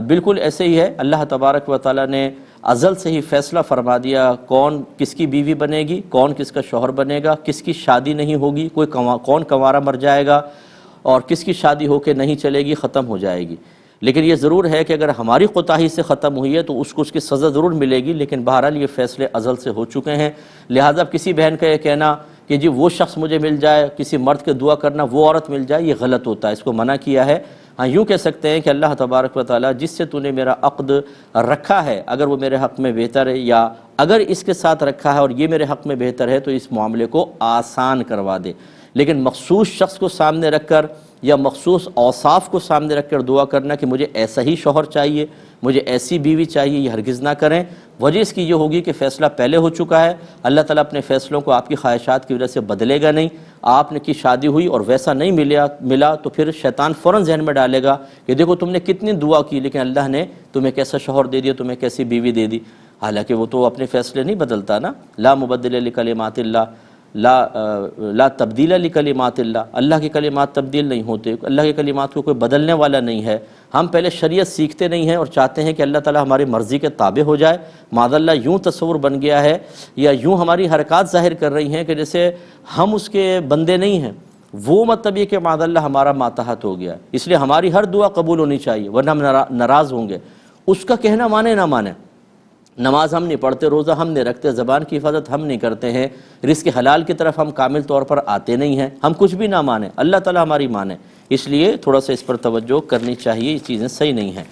Speaker 1: بالکل ایسے ہی ہے، اللہ تبارک و تعالیٰ نے ازل سے ہی فیصلہ فرما دیا کون کس کی بیوی بنے گی، کون کس کا شوہر بنے گا، کس کی شادی نہیں ہوگی، کون کنوارا مر جائے گا اور کس کی شادی ہو کے نہیں چلے گی، ختم ہو جائے گی۔ لیکن یہ ضرور ہے کہ اگر ہماری کوتاہی سے ختم ہوئی ہے تو اس کو اس کی سزا ضرور ملے گی، لیکن بہرحال یہ فیصلے ازل سے ہو چکے ہیں۔ لہٰذا کسی بہن کا یہ کہنا کہ جی وہ شخص مجھے مل جائے، کسی مرد کے دعا کرنا وہ عورت مل جائے، یہ غلط ہوتا ہے، اس کو منع کیا ہے۔ ہاں یوں کہہ سکتے ہیں کہ اللہ تبارک و تعالیٰ جس سے تو نے میرا عقد رکھا ہے اگر وہ میرے حق میں بہتر ہے، یا اگر اس کے ساتھ رکھا ہے اور یہ میرے حق میں بہتر ہے تو اس معاملے کو آسان کروا دے۔ لیکن مخصوص شخص کو سامنے رکھ کر یا مخصوص اوصاف کو سامنے رکھ کر دعا کرنا کہ مجھے ایسا ہی شوہر چاہیے، مجھے ایسی بیوی چاہیے، یہ ہرگز نہ کریں۔ وجہ اس کی یہ ہوگی کہ فیصلہ پہلے ہو چکا ہے، اللہ تعالیٰ اپنے فیصلوں کو آپ کی خواہشات کی وجہ سے بدلے گا نہیں۔ آپ نے کی شادی ہوئی اور ویسا نہیں ملا تو پھر شیطان فوراً ذہن میں ڈالے گا کہ دیکھو تم نے کتنی دعا کی لیکن اللہ نے تمہیں کیسا شوہر دے دیا، تمہیں کیسی بیوی دے دی۔ حالانکہ وہ تو اپنے فیصلے نہیں بدلتا نا، لا مبدل لکلمات اللہ، لا تبدیل لکلمات اللہ، اللہ کے کلمات تبدیل نہیں ہوتے، اللہ کے کلمات کو کوئی بدلنے والا نہیں ہے۔ ہم پہلے شریعت سیکھتے نہیں ہیں اور چاہتے ہیں کہ اللہ تعالیٰ ہماری مرضی کے تابع ہو جائے۔ معاذ اللہ یوں تصور بن گیا ہے یا یوں ہماری حرکات ظاہر کر رہی ہیں کہ جیسے ہم اس کے بندے نہیں ہیں، وہ مطلب یہ کہ معاذ اللہ ہمارا ماتحت ہو گیا، اس لیے ہماری ہر دعا قبول ہونی چاہیے ورنہ ہم ناراض ہوں گے۔ اس کا کہنا مانے نہ مانے، نماز ہم نہیں پڑھتے، روزہ ہم نہیں رکھتے، زبان کی حفاظت ہم نہیں کرتے ہیں، رزق حلال کی طرف ہم کامل طور پر آتے نہیں ہیں، ہم کچھ بھی نہ مانیں، اللہ تعالیٰ ہماری مانے، اس لیے تھوڑا سا اس پر توجہ کرنی چاہیے، یہ چیزیں صحیح نہیں ہیں۔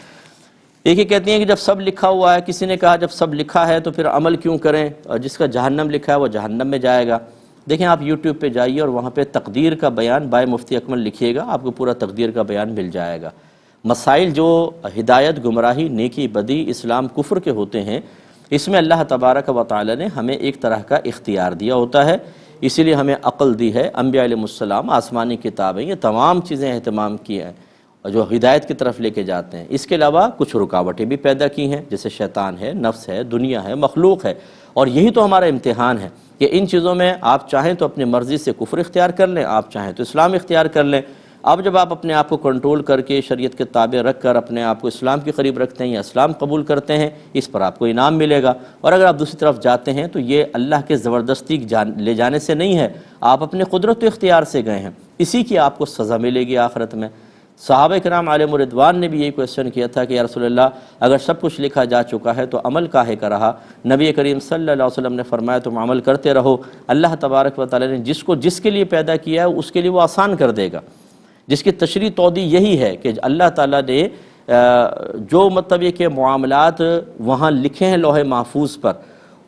Speaker 1: ایک ہی کہتی ہیں کہ جب سب لکھا ہوا ہے، کسی نے کہا جب سب لکھا ہے تو پھر عمل کیوں کریں، اور جس کا جہنم لکھا ہے وہ جہنم میں جائے گا۔ دیکھیں آپ یوٹیوب پہ جائیے اور وہاں پہ تقدیر کا بیان بائے مفتی اکمل لکھیے گا، آپ کو پورا تقدیر کا بیان مل جائے گا۔ مسائل جو ہدایت، گمراہی، نیکی، بدی، اسلام، کفر کے ہوتے ہیں، اس میں اللہ تبارک و تعالی نے ہمیں ایک طرح کا اختیار دیا ہوتا ہے، اسی لیے ہمیں عقل دی ہے، انبیاء علیہ السلام، آسمانی کتابیں، یہ تمام چیزیں اہتمام کی ہیں جو ہدایت کی طرف لے کے جاتے ہیں۔ اس کے علاوہ کچھ رکاوٹیں بھی پیدا کی ہیں، جیسے شیطان ہے، نفس ہے، دنیا ہے، مخلوق ہے، اور یہی تو ہمارا امتحان ہے کہ ان چیزوں میں آپ چاہیں تو اپنی مرضی سے کفر اختیار کر لیں، آپ چاہیں تو اسلام اختیار کر لیں۔ اب جب آپ اپنے آپ کو کنٹرول کر کے شریعت کے تابع رکھ کر اپنے آپ کو اسلام کے قریب رکھتے ہیں یا اسلام قبول کرتے ہیں، اس پر آپ کو انعام ملے گا، اور اگر آپ دوسری طرف جاتے ہیں تو یہ اللہ کے زبردستی لے جانے سے نہیں ہے، آپ اپنے قدرت و اختیار سے گئے ہیں، اسی کی آپ کو سزا ملے گی آخرت میں۔ صحابہ کرام علیہم رضوان نے بھی یہی کویسچن کیا تھا کہ یا رسول اللہ اگر سب کچھ لکھا جا چکا ہے تو عمل کاہے کا رہا؟ نبی کریم صلی اللہ علیہ وسلم نے فرمایا تم عمل کرتے رہو، اللہ تبارک و تعالی نے جس کے لیے پیدا کیا ہے اس کے لیے وہ آسان کر دے گا۔ جس کی تشریح توضیح یہی ہے کہ اللہ تعالیٰ نے جو مطلب یہ کہ معاملات وہاں لکھے ہیں لوح محفوظ پر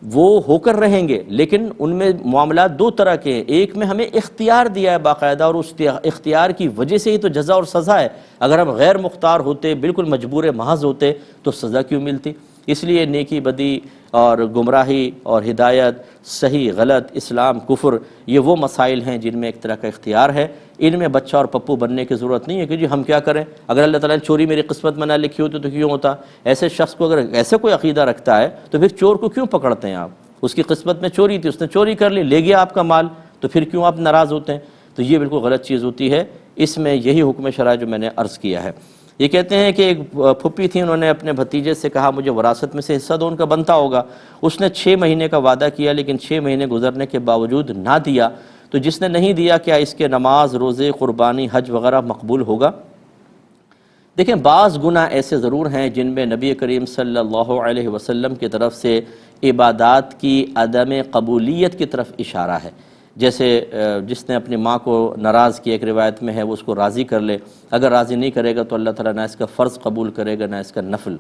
Speaker 1: وہ ہو کر رہیں گے، لیکن ان میں معاملات دو طرح کے ہیں، ایک میں ہمیں اختیار دیا ہے باقاعدہ، اور اس اختیار کی وجہ سے ہی تو جزا اور سزا ہے۔ اگر ہم غیر مختار ہوتے، بالکل مجبور محض ہوتے تو سزا کیوں ملتی؟ اس لیے نیکی، بدی اور گمراہی اور ہدایت، صحیح غلط، اسلام کفر، یہ وہ مسائل ہیں جن میں ایک طرح کا اختیار ہے۔ ان میں بچہ اور پپو بننے کی ضرورت نہیں ہے کہ جی ہم کیا کریں، اگر اللہ تعالیٰ نے چوری میری قسمت میں نہ لکھی ہوتی تو کیوں ہوتا؟ ایسے شخص کو اگر ایسے کوئی عقیدہ رکھتا ہے تو پھر چور کو کیوں پکڑتے ہیں آپ؟ اس کی قسمت میں چوری تھی، اس نے چوری کر لی، لے گیا آپ کا مال، تو پھر کیوں آپ ناراض ہوتے ہیں؟ تو یہ بالکل غلط چیز ہوتی ہے، اس میں یہی حکم شرع جو میں نے عرض کیا ہے۔ یہ کہتے ہیں کہ ایک پھپھی تھی، انہوں نے اپنے بھتیجے سے کہا مجھے وراثت میں سے حصہ دو، ان کا بنتا ہوگا۔ اس نے 6 مہینے کا وعدہ کیا لیکن 6 مہینے گزرنے کے باوجود نہ دیا، تو جس نے نہیں دیا کیا اس کے نماز، روزے، قربانی، حج وغیرہ مقبول ہوگا؟ دیکھیں بعض گناہ ایسے ضرور ہیں جن میں نبی کریم صلی اللہ علیہ وسلم کی طرف سے عبادات کی عدم قبولیت کی طرف اشارہ ہے، جیسے جس نے اپنی ماں کو ناراض کیا، ایک روایت میں ہے وہ اس کو راضی کر لے، اگر راضی نہیں کرے گا تو اللہ تعالیٰ نہ اس کا فرض قبول کرے گا نہ اس کا نفل۔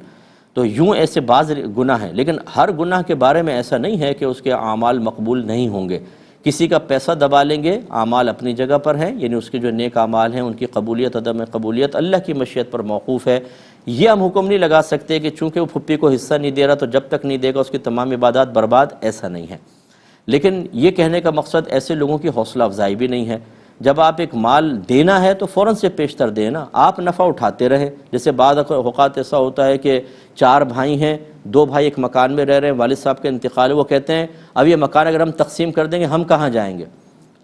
Speaker 1: تو یوں ایسے بعض گناہ ہیں، لیکن ہر گناہ کے بارے میں ایسا نہیں ہے کہ اس کے اعمال مقبول نہیں ہوں گے۔ کسی کا پیسہ دبا لیں گے، اعمال اپنی جگہ پر ہیں، یعنی اس کے جو نیک اعمال ہیں ان کی قبولیت عدم قبولیت اللہ کی مشیت پر موقوف ہے۔ یہ ہم حکم نہیں لگا سکتے کہ چونکہ وہ پھپھی کو حصہ نہیں دے رہا تو جب تک نہیں دے گا اس کی تمام عبادات برباد، ایسا نہیں ہے۔ لیکن یہ کہنے کا مقصد ایسے لوگوں کی حوصلہ افزائی بھی نہیں ہے۔ جب آپ ایک مال دینا ہے تو فوراً سے پیشتر دینا، آپ نفع اٹھاتے رہیں۔ جیسے بعض اوقات ایسا ہوتا ہے کہ 4 بھائی ہیں، 2 بھائی ایک مکان میں رہ رہے ہیں، والد صاحب کا انتقال ہے، وہ کہتے ہیں اب یہ مکان اگر ہم تقسیم کر دیں گے ہم کہاں جائیں گے؟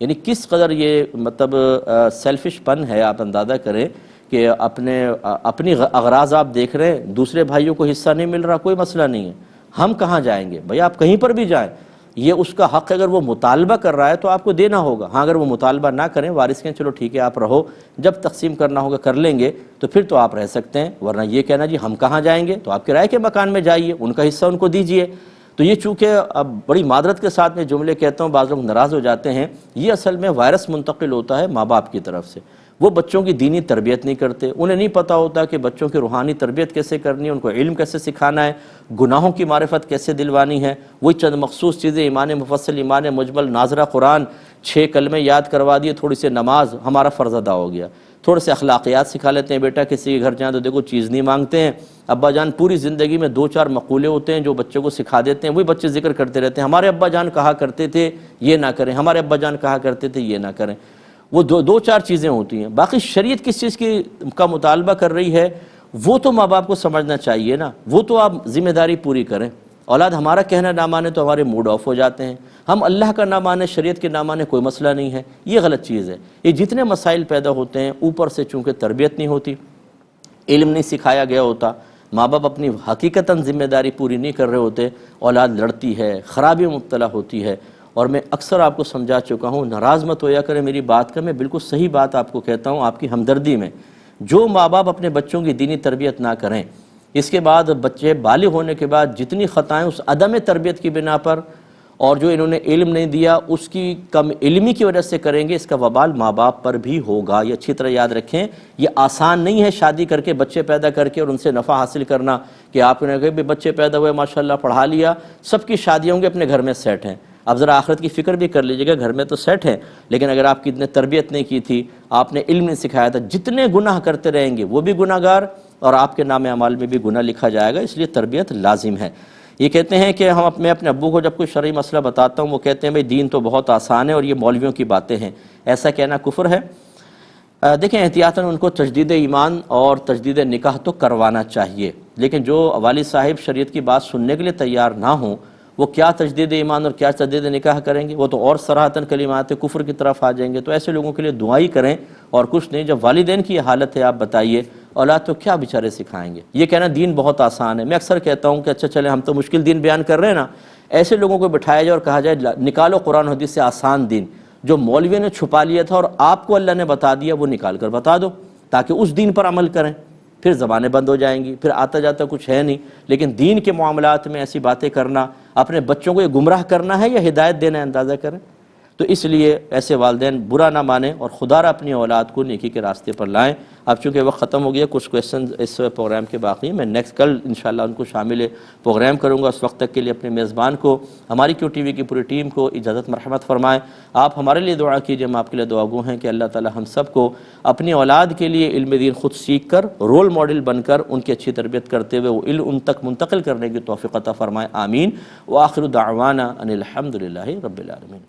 Speaker 1: یعنی کس قدر یہ مطلب سیلفش پن ہے، آپ اندازہ کریں کہ اپنی اغراض آپ دیکھ رہے ہیں، دوسرے بھائیوں کو حصہ نہیں مل رہا، کوئی مسئلہ نہیں ہے، ہم کہاں جائیں گے بھائی، آپ کہیں پر بھی جائیں، یہ اس کا حق ہے، اگر وہ مطالبہ کر رہا ہے تو آپ کو دینا ہوگا۔ ہاں اگر وہ مطالبہ نہ کریں، وارث کہیں چلو ٹھیک ہے آپ رہو، جب تقسیم کرنا ہوگا کر لیں گے، تو پھر تو آپ رہ سکتے ہیں، ورنہ یہ کہنا جی ہم کہاں جائیں گے، تو آپ کرائے کے مکان میں جائیے، ان کا حصہ ان کو دیجئے۔ تو یہ چونکہ اب بڑی معذرت کے ساتھ میں جملے کہتا ہوں، بعض لوگ ناراض ہو جاتے ہیں، یہ اصل میں وائرس منتقل ہوتا ہے ماں باپ کی طرف سے۔ وہ بچوں کی دینی تربیت نہیں کرتے، انہیں نہیں پتہ ہوتا کہ بچوں کی روحانی تربیت کیسے کرنی ہے، ان کو علم کیسے سکھانا ہے، گناہوں کی معرفت کیسے دلوانی ہے۔ وہی چند مخصوص چیزیں، ایمان مفصل، ایمان مجمل، ناظرہ قرآن، 6 کلمے یاد کروا دیے، تھوڑی سی نماز، ہمارا فرض ادا ہو گیا۔ تھوڑے سے اخلاقیات سکھا لیتے ہیں، بیٹا کسی کے گھر جائیں تو دیکھو چیز نہیں مانگتے ہیں، ابا جان پوری زندگی میں 2-4 مقولے ہوتے ہیں جو بچوں کو سکھا دیتے ہیں، وہی بچے ذکر کرتے رہتے ہیں، ہمارے ابا جان کہا کرتے تھے یہ نہ کریں، ہمارے ابا جان کہا کرتے تھے یہ نہ کریں۔ وہ 2-4 چیزیں ہوتی ہیں، باقی شریعت کس چیز کا مطالبہ کر رہی ہے وہ تو ماں باپ کو سمجھنا چاہیے نا، وہ تو آپ ذمہ داری پوری کریں۔ اولاد ہمارا کہنا نہ مانے تو ہمارے موڈ آف ہو جاتے ہیں، ہم اللہ کا نہ مانے، شریعت کے نہ مانے، کوئی مسئلہ نہیں ہے، یہ غلط چیز ہے۔ یہ جتنے مسائل پیدا ہوتے ہیں اوپر سے چونکہ تربیت نہیں ہوتی، علم نہیں سکھایا گیا ہوتا، ماں باپ اپنی حقیقتاً ذمہ داری پوری نہیں کر رہے ہوتے، اولاد لڑتی ہے، خرابی میں مبتلا ہوتی ہے۔ اور میں اکثر آپ کو سمجھا چکا ہوں، ناراض مت ہویا کریں میری بات کا، میں بالکل صحیح بات آپ کو کہتا ہوں آپ کی ہمدردی میں۔ جو ماں باپ اپنے بچوں کی دینی تربیت نہ کریں، اس کے بعد بچے بالغ ہونے کے بعد جتنی خطائیں اس عدم تربیت کی بنا پر اور جو انہوں نے علم نہیں دیا اس کی کم علمی کی وجہ سے کریں گے، اس کا وبال ماں باپ پر بھی ہوگا۔ یہ اچھی طرح یاد رکھیں، یہ آسان نہیں ہے شادی کر کے بچے پیدا کر کے اور ان سے نفع حاصل کرنا، کہ آپ نے کہا بچے پیدا ہوئے ماشاءاللہ پڑھا لیا، سب کی شادیاں ہوں گے، اپنے گھر میں سیٹ ہیں۔ اب ذرا آخرت کی فکر بھی کر لیجیے گا، گھر میں تو سیٹ ہیں لیکن اگر آپ کی تربیت نہیں کی تھی، آپ نے علم نہیں سکھایا تھا، جتنے گناہ کرتے رہیں گے وہ بھی گناہ گار اور آپ کے نام اعمال میں بھی گناہ لکھا جائے گا، اس لیے تربیت لازم ہے۔ یہ کہتے ہیں کہ میں اپنے ابو کو جب کوئی شرعی مسئلہ بتاتا ہوں وہ کہتے ہیں بھئی دین تو بہت آسان ہے اور یہ مولویوں کی باتیں ہیں، ایسا کہنا کفر ہے؟ دیکھیں احتیاطاً ان کو تجدید ایمان اور تجدید نکاح تو کروانا چاہیے، لیکن جو والد صاحب شریعت کی بات سننے کے لیے تیار نہ ہوں وہ کیا تجدید ایمان اور کیا تجدید نکاح کریں گے، وہ تو اور صراحتاً کلمات کفر کی طرف آ جائیں گے۔ تو ایسے لوگوں کے لیے دعائی کریں اور کچھ نہیں۔ جب والدین کی یہ حالت ہے آپ بتائیے اولاد تو کیا بیچارے سکھائیں گے؟ یہ کہنا دین بہت آسان ہے، میں اکثر کہتا ہوں کہ اچھا چلیں ہم تو مشکل دین بیان کر رہے ہیں نا، ایسے لوگوں کو بٹھایا جائے اور کہا جائے نکالو قرآن و حدیث سے آسان دین، جو مولوی نے چھپا لیا تھا اور آپ کو اللہ نے بتا دیا وہ نکال کر بتا دو تاکہ اس دین پر عمل کریں، پھر زبانیں بند ہو جائیں گی، پھر آتا جاتا کچھ ہے نہیں۔ لیکن دین کے معاملات میں ایسی باتیں کرنا، اپنے بچوں کو یہ گمراہ کرنا ہے یا ہدایت دینا ہے، اندازہ کریں۔ تو اس لیے ایسے والدین برا نہ مانیں اور خدا را اپنی اولاد کو نیکی کے راستے پر لائیں۔ اب چونکہ وقت ختم ہو گیا، کچھ کویسچن اس پروگرام کے باقی ہیں، میں کل انشاءاللہ ان کو شامل پروگرام کروں گا۔ اس وقت تک کے لیے اپنے میزبان کو، ہماری کیو ٹی وی کی پوری ٹیم کو اجازت مرحمت فرمائیں۔ آپ ہمارے لیے دعا کیجیے، ہم آپ کے لیے دعا گو ہیں کہ اللہ تعالی ہم سب کو اپنی اولاد کے لیے علم دین خود سیکھ کر، رول ماڈل بن کر، ان کی اچھی تربیت کرتے ہوئے وہ علم ان تک منتقل کرنے کی توفیق عطا فرمائے، آمین۔ وآخر دعوانا ان الحمدللہ رب العالمین۔